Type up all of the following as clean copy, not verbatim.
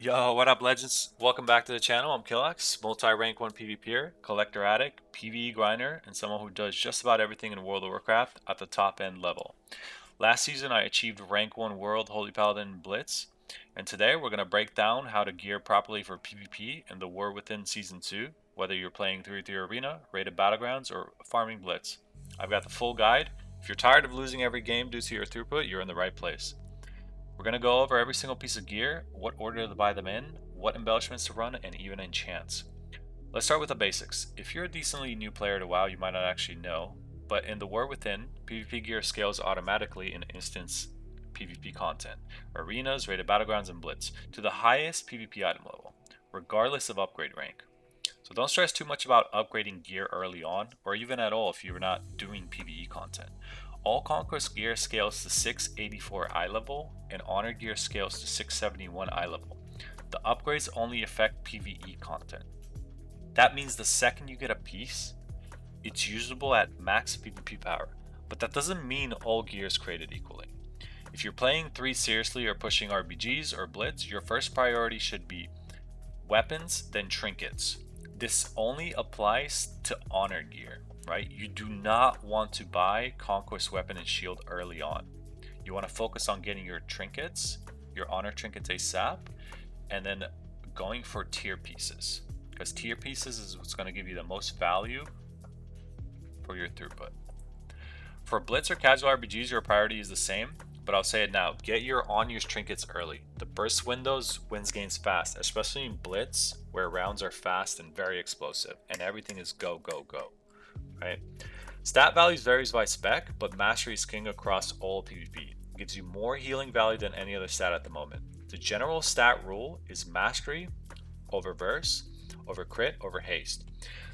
Yo, what up, legends? Welcome back to the channel. I'm Killax, multi-rank 1 PvPer, collector addict, PvE grinder, and someone who does just about everything in World of Warcraft at the top end level. Last season, I achieved rank 1 World Holy Paladin Blitz, and today we're going to break down how to gear properly for PvP in the War Within Season 2, whether you're playing 3 Arena, Rated Battlegrounds, or farming Blitz. I've got the full guide. If you're tired of losing every game due to your throughput, you're in the right place. We're going to go over every single piece of gear, what order to buy them in, what embellishments to run, and even enchants. Let's start with the basics. If you're a decently new player to WoW, you might not actually know, but in the War Within, PvP gear scales automatically in instance PvP content, arenas, rated battlegrounds, and blitz, to the highest PvP item level, regardless of upgrade rank. So don't stress too much about upgrading gear early on, or even at all if you're not doing PvE content. All Conquest gear scales to 684 eye level, and Honor gear scales to 671 eye level. The upgrades only affect PvE content. That means the second you get a piece, it's usable at max PvP power, but that doesn't mean all gear is created equally. If you're playing 3 seriously or pushing RBGs or Blitz, your first priority should be weapons, then trinkets. This only applies to Honor gear, right? You do not want to buy Conquest weapon and shield early on. You want to focus on getting your trinkets, your Honor trinkets ASAP, and then going for tier pieces, because tier pieces is what's going to give you the most value for your throughput. For Blitz or casual RPGs, your priority is the same, but I'll say it now. Get your on-use trinkets early. The burst windows wins games fast, especially in Blitz, where rounds are fast and very explosive, and everything is go, go, go, right? Stat values varies by spec, but mastery is king across all PvP. It gives you more healing value than any other stat at the moment. The general stat rule is mastery over verse, over crit, over haste.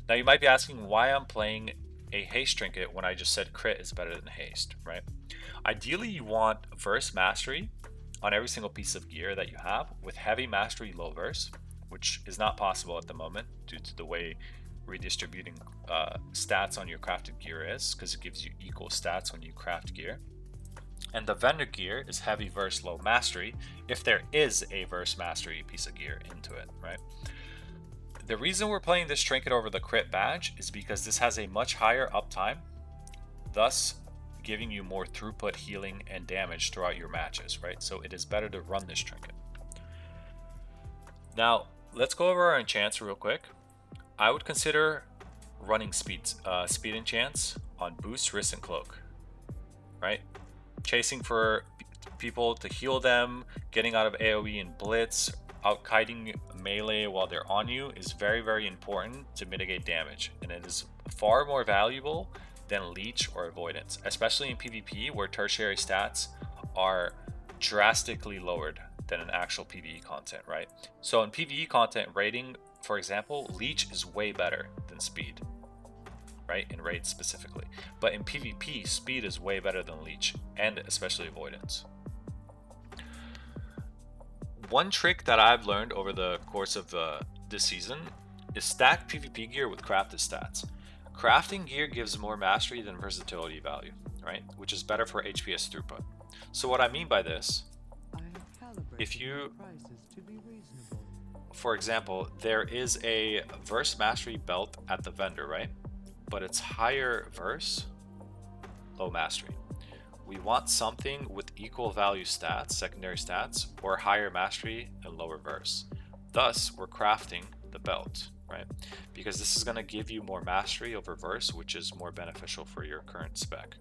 Now you might be asking why I'm playing a haste trinket when I just said crit is better than haste, right? Ideally, you want verse mastery on every single piece of gear that you have, with heavy mastery low verse, which is not possible at the moment due to the way redistributing stats on your crafted gear is, because it gives you equal stats when you craft gear. And the vendor gear is heavy verse low mastery, if there is a verse mastery piece of gear into it, right? The reason we're playing this trinket over the crit badge is because this has a much higher uptime, thus giving you more throughput, healing, and damage throughout your matches, right? So it is better to run this trinket. Now, let's go over our enchants real quick. I would consider running speed enchants on boost, wrist, and cloak, right? Chasing for people to heal them, getting out of AoE and blitz, out kiting melee while they're on you is very, very important to mitigate damage, and it is far more valuable than leech or avoidance, especially in PvP where tertiary stats are drastically lowered than in actual PvE content, right? So in PvE content rating, for example, leech is way better than speed, right? In raids specifically. But in PvP, speed is way better than leech, and especially avoidance. One trick that I've learned over the course of this season is stack PvP gear with crafted stats. Crafting gear gives more mastery than versatility value, right? Which is better for HPS throughput. So what I mean by this, if you, for example, there is a verse mastery belt at the vendor, right? But it's higher verse, low mastery. We want something with equal value stats, secondary stats, or higher mastery and lower verse. Thus, we're crafting the belt, right? Because this is going to give you more mastery over verse, which is more beneficial for your current spec.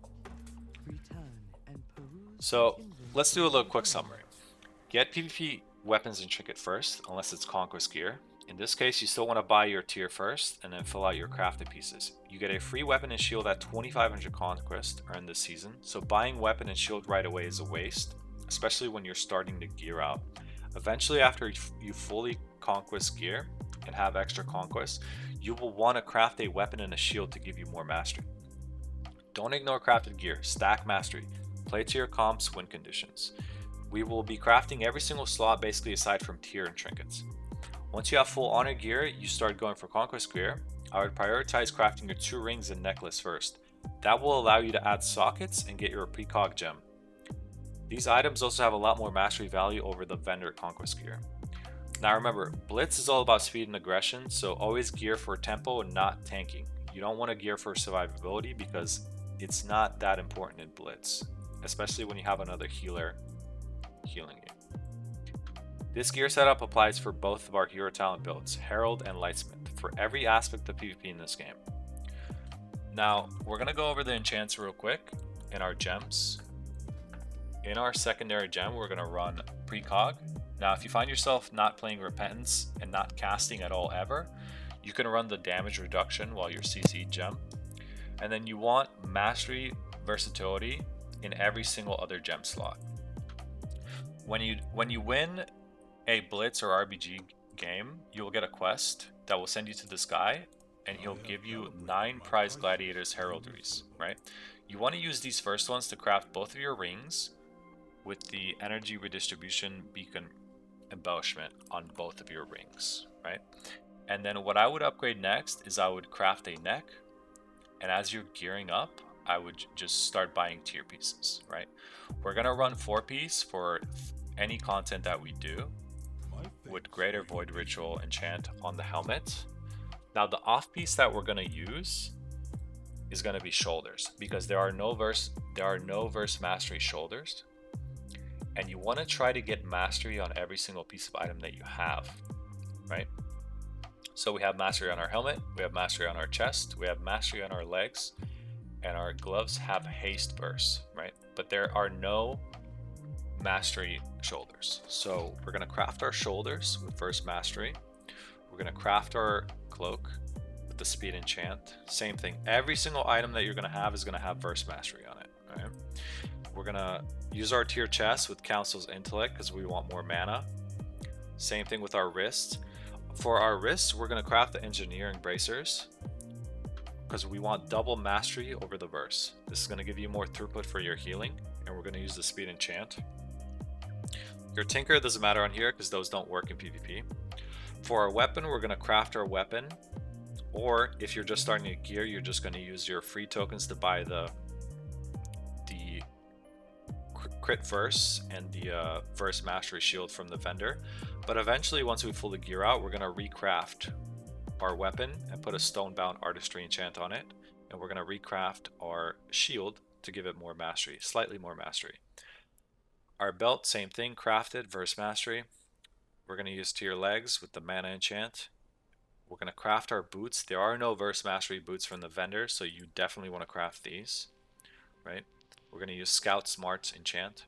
So let's do a little quick summary. Get PvP weapons and trinket first, unless it's conquest gear. In this case, you still want to buy your tier first and then fill out your crafted pieces. You get a free weapon and shield at 2500 conquest earned this season, so buying weapon and shield right away is a waste, especially when you're starting to gear out. Eventually, after you fully conquest gear and have extra conquest, you will want to craft a weapon and a shield to give you more mastery. Don't ignore crafted gear, stack mastery, play to your comps, win conditions. We will be crafting every single slot basically aside from tier and trinkets. Once you have full honor gear, you start going for conquest gear. I would prioritize crafting your 2 rings and necklace first. That will allow you to add sockets and get your precog gem. These items also have a lot more mastery value over the vendor conquest gear. Now remember, Blitz is all about speed and aggression, so always gear for tempo and not tanking. You don't want to gear for survivability because it's not that important in Blitz, especially when you have another healer healing you. This gear setup applies for both of our hero talent builds, Herald and Lightsmith, for every aspect of PvP in this game. Now, we're going to go over the enchants real quick in our gems. In our secondary gem, we're going to run Precog. Now, if you find yourself not playing Repentance and not casting at all ever, you can run the damage reduction while you're CC gem. And then you want Mastery Versatility in every single other gem slot. When you win a Blitz or RBG game, you'll get a quest that will send you to this guy, and he'll give you 9 prize gladiators heraldries, right? You want to use these first ones to craft both of your rings with the energy redistribution beacon embellishment on both of your rings, right? And then what I would upgrade next is I would craft a neck, and as you're gearing up, I would just start buying tier pieces, right? We're gonna run 4-piece for any content that we do with Greater Void Ritual enchant on the helmet. Now the off piece that we're gonna use is gonna be shoulders, because there are no verse mastery shoulders, and you want to try to get mastery on every single piece of item that you have, right? So we have mastery on our helmet, we have mastery on our chest, we have mastery on our legs, and our gloves have haste verse, right? But there are no mastery shoulders. So we're going to craft our shoulders with first mastery. We're going to craft our cloak with the speed enchant. Same thing. Every single item that you're going to have is going to have first mastery on it, right? We're going to use our tier chest with Council's intellect because we want more mana. Same thing with our wrists. For our wrists, we're going to craft the engineering bracers because we want double mastery over the verse. This is going to give you more throughput for your healing, and we're going to use the speed enchant. Your tinker doesn't matter on here because those don't work in PvP. For our weapon, we're going to craft our weapon, or if you're just starting to gear, you're just going to use your free tokens to buy the crit verse and the verse mastery shield from the vendor. But eventually, once we fully gear out, we're going to recraft our weapon and put a stonebound artistry enchant on it, and we're going to recraft our shield to give it more mastery, slightly more mastery. Our belt, same thing, crafted, verse mastery. We're going to use tier legs with the mana enchant. We're going to craft our boots. There are no verse mastery boots from the vendor, so you definitely want to craft these, right? We're going to use Scout Smarts enchant.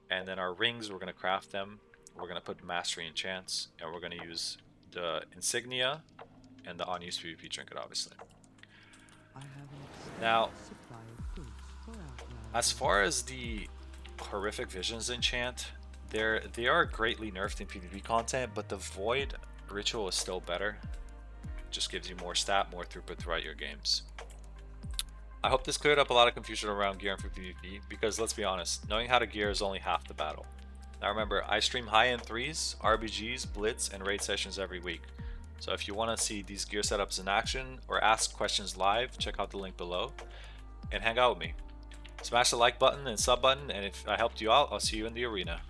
And then our rings, we're going to craft them. We're going to put mastery enchants, and we're going to use the insignia and the unused PvP trinket, obviously. Now, as far as the horrific visions enchant, they are greatly nerfed in PvP content, but the void ritual is still better. It just gives you more stat, more throughput throughout your games. I hope this cleared up a lot of confusion around gearing for PvP, because let's be honest, knowing how to gear is only half the battle. Now remember, I stream high-end 3s, RBGs, Blitz, and raid sessions every week. So if you want to see these gear setups in action or ask questions live, check out the link below and hang out with me. Smash the like button and sub button, and if I helped you out, I'll see you in the arena.